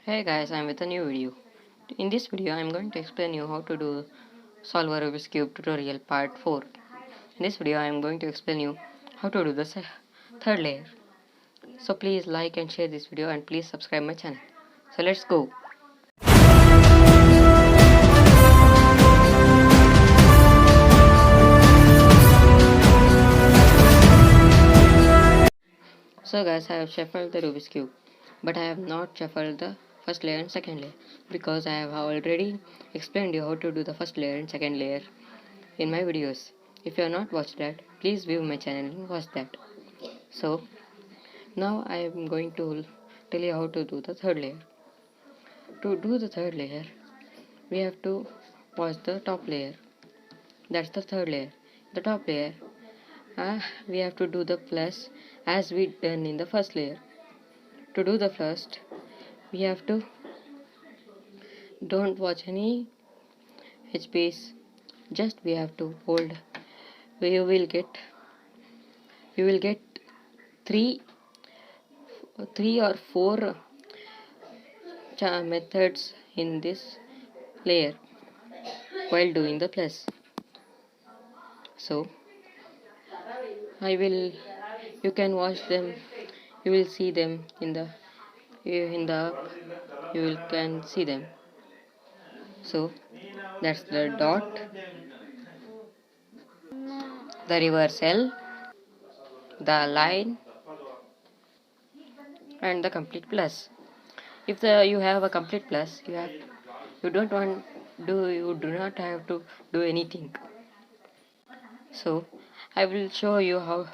Hey guys, I'm with a new video. In this video, I'm going to explain you how to do solve a Rubik's Cube tutorial part 4. In this video, I'm going to explain you how to do the third layer. So please like and share this video and please subscribe my channel. So let's go. So guys, I have shuffled the Rubik's Cube, but I have not shuffled the first layer and second layer because I have already explained you how to do the first layer and second layer in my videos. If you have not watched that, please view my channel and watch that. So now I am going to tell you how to do the third layer. To do the third layer, we have to watch the top layer. That's the third layer. The top layer, we have to do the plus as we done in the first layer. To do the first, we have to don't watch any HPs. Just we have to hold. You will get three or four methods in this layer while doing the plus. So you can watch them, you will see them in the up, can see them. So that's the dot, the reversal, the line, and the complete plus. If you have a complete plus, you do not have to do anything. So I will show you how.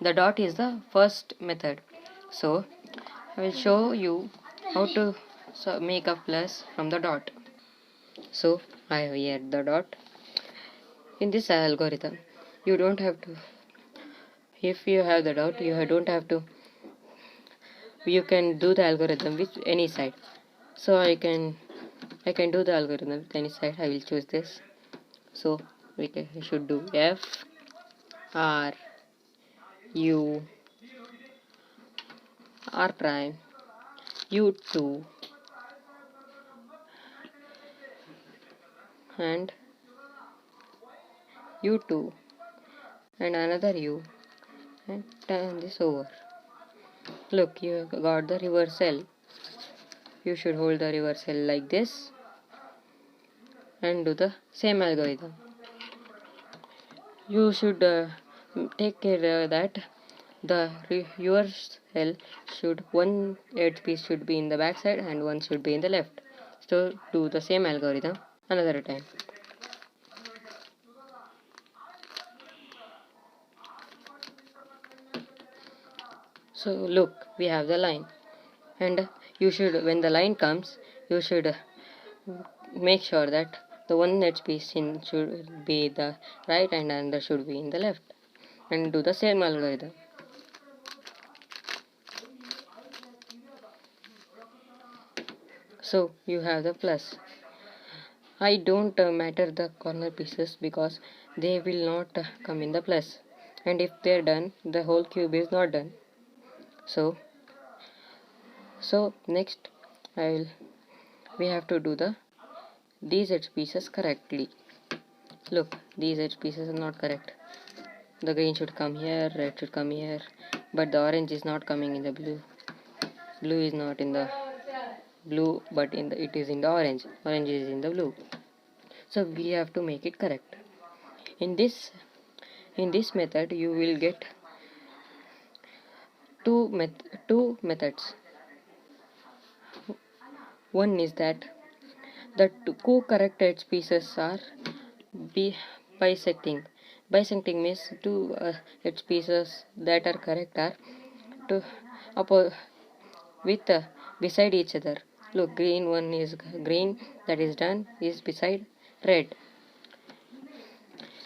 The dot is the first method. So I will show you how to make a plus from the dot. So I have here the dot. In this algorithm, you don't have to. If you have the dot, you don't have to. You can do the algorithm with any side. So I can do the algorithm with any side. I will choose this. So we should do F R U R prime U2 and U2 and another U and turn this over. Look, you got the reversal. You should hold the reversal like this and do the same algorithm. You should take care that your cell should one edge piece should be in the back side and one should be in the left. So do the same algorithm another time. So look, we have the line, and you should, when the line comes, you should make sure that the one edge piece should be the right and another should be in the left, and do the same algorithm. So you have the plus. I don't matter the corner pieces because they will not come in the plus, and if they're done, the whole cube is not done. So next we have to do these edge pieces correctly. Look, these edge pieces are not correct. The green should come here, red should come here, but the orange is not coming in the blue. Blue is not in the blue, but it is in the orange. Orange is in the blue. So we have to make it correct. In this method, you will get two methods. One is that the two correct edge pieces are bisecting. Bisecting means two edge pieces that are correct are to beside each other. Look, green one is green, that is done, is beside red.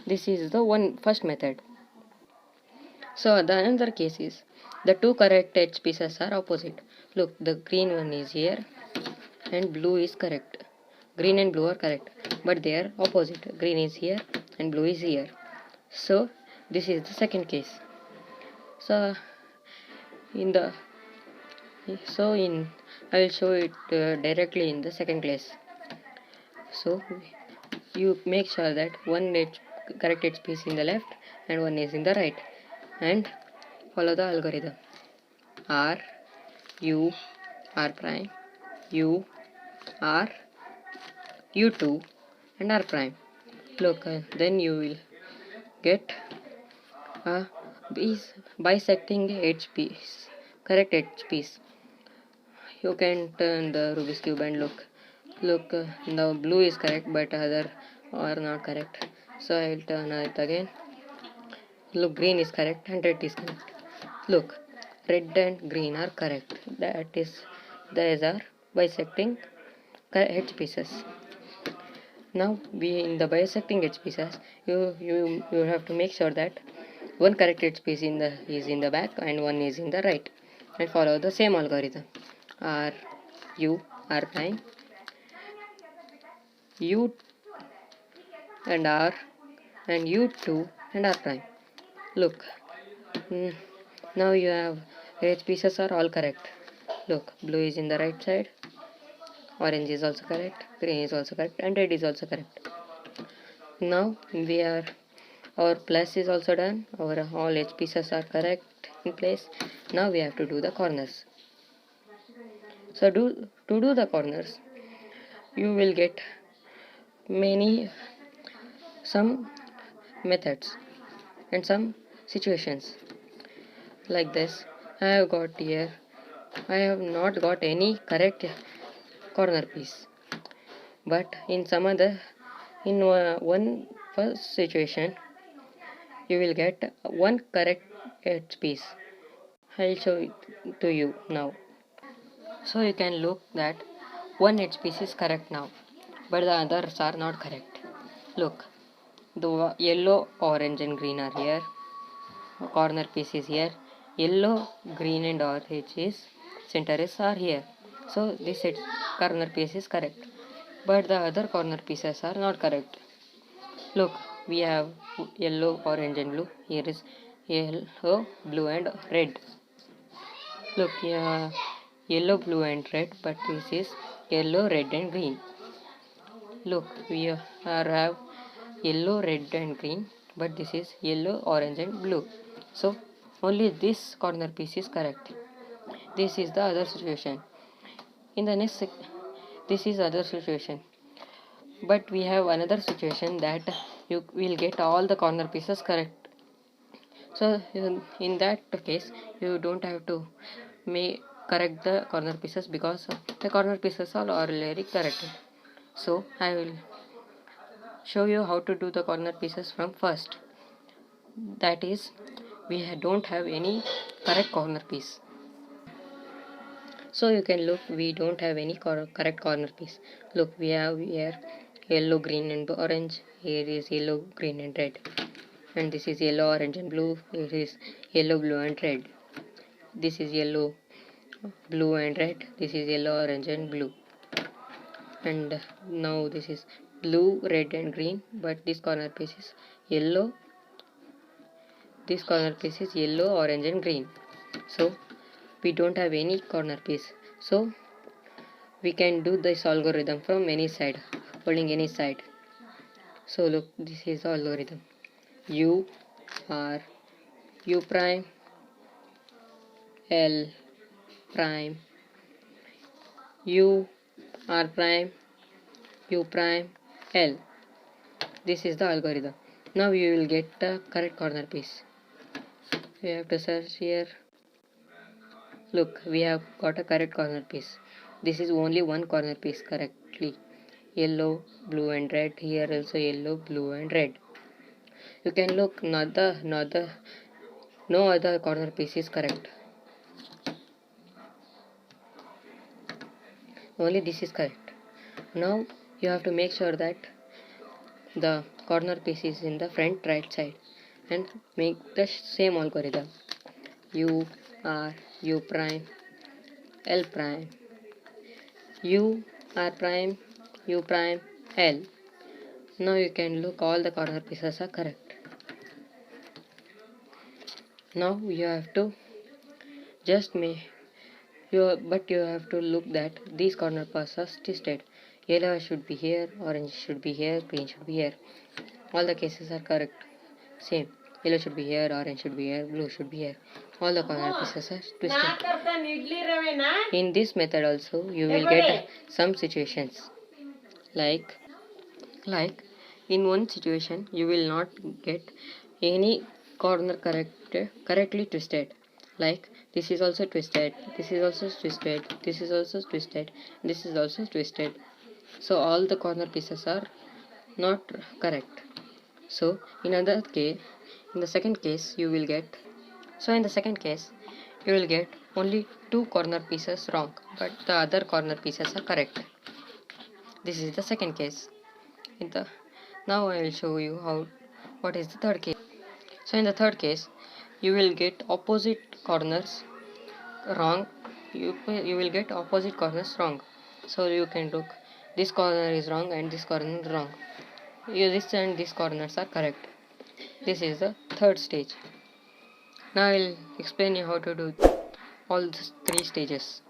This is the first method. So the another case is the two correct edge pieces are opposite. Look, the green one is here and blue is correct. Green and blue are correct, but they are opposite. Green is here and blue is here. So this is the second case. So in I will show it directly in the second class. So you make sure that one correct edge piece in the left and one is in the right, and follow the algorithm. R U R prime U R U2 and R prime. Look, then you will get a bisecting edge piece, correct edge piece. You can turn the Rubik's cube and look. The blue is correct, but other are not correct. So I will turn it again. Look, green is correct and red is correct. Look, red and green are correct. These are bisecting edge pieces. Now, in the bisecting edge pieces, you have to make sure that one correct edge piece is in the back and one is in the right, and follow the same algorithm. R U R prime U and R and U2 and R prime. Look, now you have edge pieces are all correct. Look, blue is in the right side, orange is also correct, green is also correct, and red is also correct. Now our plus is also done, our all edge pieces are correct in place. Now we have to do the corners. So to do the corners, you will get some methods and some situations like this. I have not got any correct corner piece, but in one first situation you will get one correct edge piece. I'll show it to you now. So you can look that one edge piece is correct now, but the others are not correct. Look, the yellow, orange and green are here, corner piece is here, yellow, green and orange is centers are here. So this corner piece is correct, but the other corner pieces are not correct. Look, we have yellow, orange and blue. Here is yellow, blue and red. Look, here yellow, blue and red, but this is yellow, red and green. Look, we have yellow, red and green, but this is yellow, orange and blue. So only this corner piece is correct. This is the other situation. In the next this is other situation, but we have another situation that you will get all the corner pieces correct. So in that case you don't have to correct the corner pieces because the corner pieces are already corrected. So I will show you how to do the corner pieces from first. That is, we don't have any correct corner piece. So you can look, we don't have any correct corner piece. Look, we have here yellow, green and orange. Here is yellow, green and red. And this is yellow, orange and blue. Here is yellow, blue and red. This is yellow, blue and red. This is yellow, orange and blue. And now this is blue, red and green, but this corner piece is yellow. This corner piece is yellow, orange and green. So we don't have any corner piece. So we can do this algorithm from any side, holding any side. So look, this is the algorithm. U R U prime L prime U R prime U prime L. This is the algorithm. Now you will get the correct corner piece. We have to search here. Look, we have got a correct corner piece. This is only one corner piece correctly. Yellow, blue and red. Here also yellow, blue and red. You can look, no other corner piece is correct. Only this is correct. Now you have to make sure that the corner piece is in the front right side and make the same algorithm. U R U prime L prime U R prime U prime L. Now you can look, all the corner pieces are correct. Now you have to just but you have to look that these corner paths are twisted. Yellow should be here, orange should be here, green should be here. All the cases are correct. Same. Yellow should be here, orange should be here, blue should be here. All the corner pieces are twisted. In this method also you will get some situations like in one situation you will not get any corner correctly twisted. Like this is also twisted, this is also twisted, this is also twisted, this is also twisted. So all the corner pieces are not correct. So in the second case you will get only two corner pieces wrong, but the other corner pieces are correct. This is the second case. Now I will show you what is the third case. So in the third case you will get opposite corners wrong. You will get opposite corners wrong. So you can look, this corner is wrong and this corner is wrong. This and these corners are correct. This is the third stage. Now I will explain you how to do all the three stages.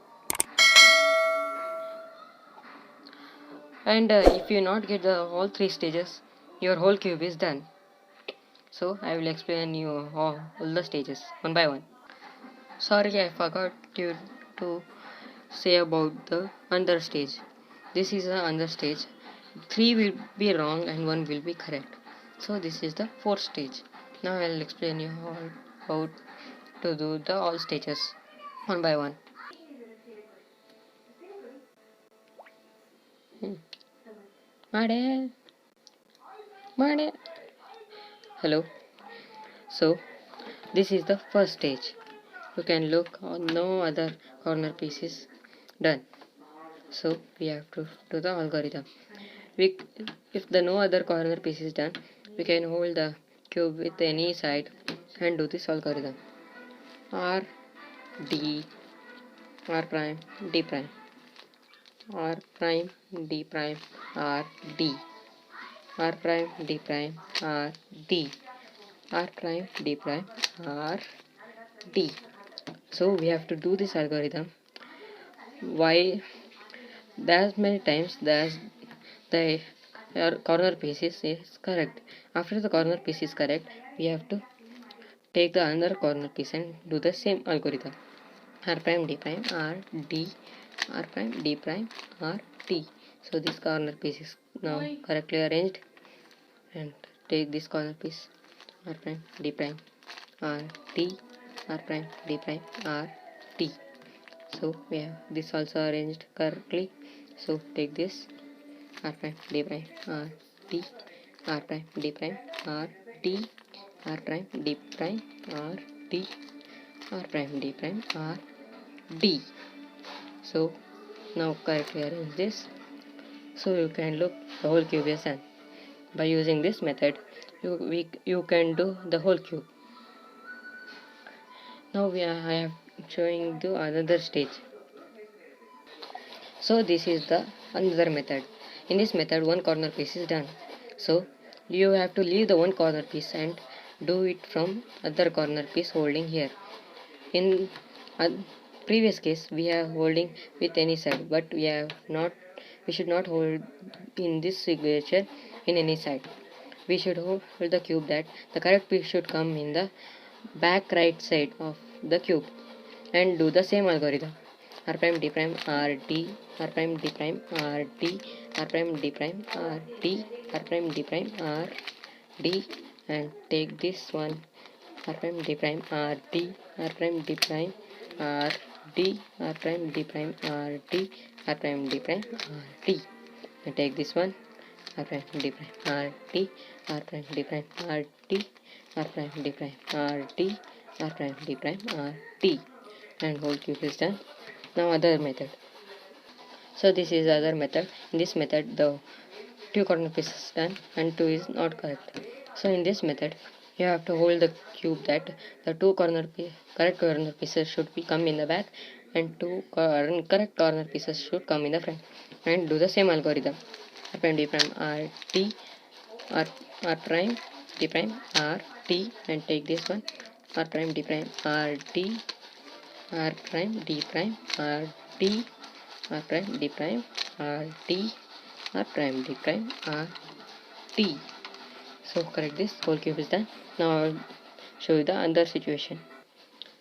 And if you not get all three stages, your whole cube is done. So I will explain you all the stages one by one. Sorry, I forgot to say about the under stage. This is the under stage. 3 will be wrong and 1 will be correct. So this is the fourth stage. Now I will explain you how to do the all stages one by one. Made. Hello. So this is the first stage. You can look on no other corner pieces done. So we have to do the algorithm. If the no other corner piece is done, we can hold the cube with any side and do this algorithm. R D R prime D prime R prime D prime R D R prime D prime R D R prime D prime R D. So we have to do this algorithm. Why? That many times that the corner piece is correct. After the corner piece is correct, we have to take the another corner piece and do the same algorithm. R prime D prime R D R prime D prime R D. So this corner piece is now correctly arranged, and take this corner piece R prime D prime R D R prime D prime R D. So we have this also arranged correctly. So take this R prime D prime R D R prime D prime R D R prime D prime R D R prime D prime R D. So now correctly arrange this. So you can look the whole cube is done. By using this method, you can do the whole cube. Now I am showing you another stage. So this is the another method. In this method, one corner piece is done. So you have to leave the one corner piece and do it from other corner piece holding here. In previous case, we are holding with any side, but we should not hold in this signature in any side. We should hold the cube that the correct piece should come in the back right side of the cube, and do the same algorithm. R prime D prime R D R prime D prime R D R prime D prime R D R prime D prime R D, and take this one R prime D prime R D R prime D prime R D R prime D prime R D R prime D prime R D, and take this one R prime D prime R D R prime D prime R D R prime D prime R D R prime D prime R D, and whole cube is done. Now other method. So this is the other method. In this method, the two corner pieces is done and 2 is not correct. So in this method, you have to hold the cube that the correct corner pieces should be come in the back, and two correct corner pieces should come in the front, and do the same algorithm. R prime D prime R T R prime D prime R T, and take this one R prime D prime R D r prime d prime r d r prime d prime r d r prime d prime r d. So correct this, whole cube is done. Now I'll show you the other situation.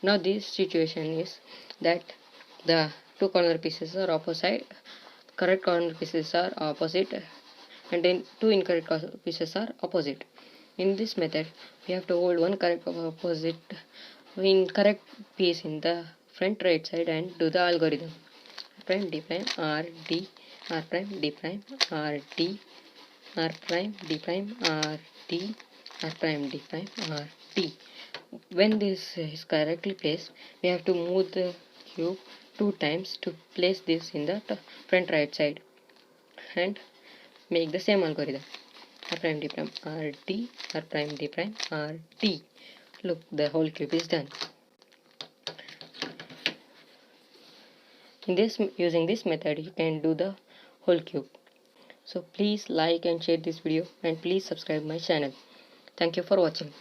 Now this situation is that the two corner pieces are opposite, correct corner pieces are opposite, and then two incorrect pieces are opposite. In this method, we have to hold one correct opposite incorrect piece in the front right side and do the algorithm. Prime d prime r d r prime d prime r d r prime d prime r d r prime d prime r d. When this is correctly placed, we have to move the cube 2 times to place this in the front right side and make the same algorithm. R prime d prime r d r prime d prime r d. Look, the whole cube is done. In this, using this method, you can do the whole cube. So please like and share this video, and please subscribe my channel. Thank you for watching.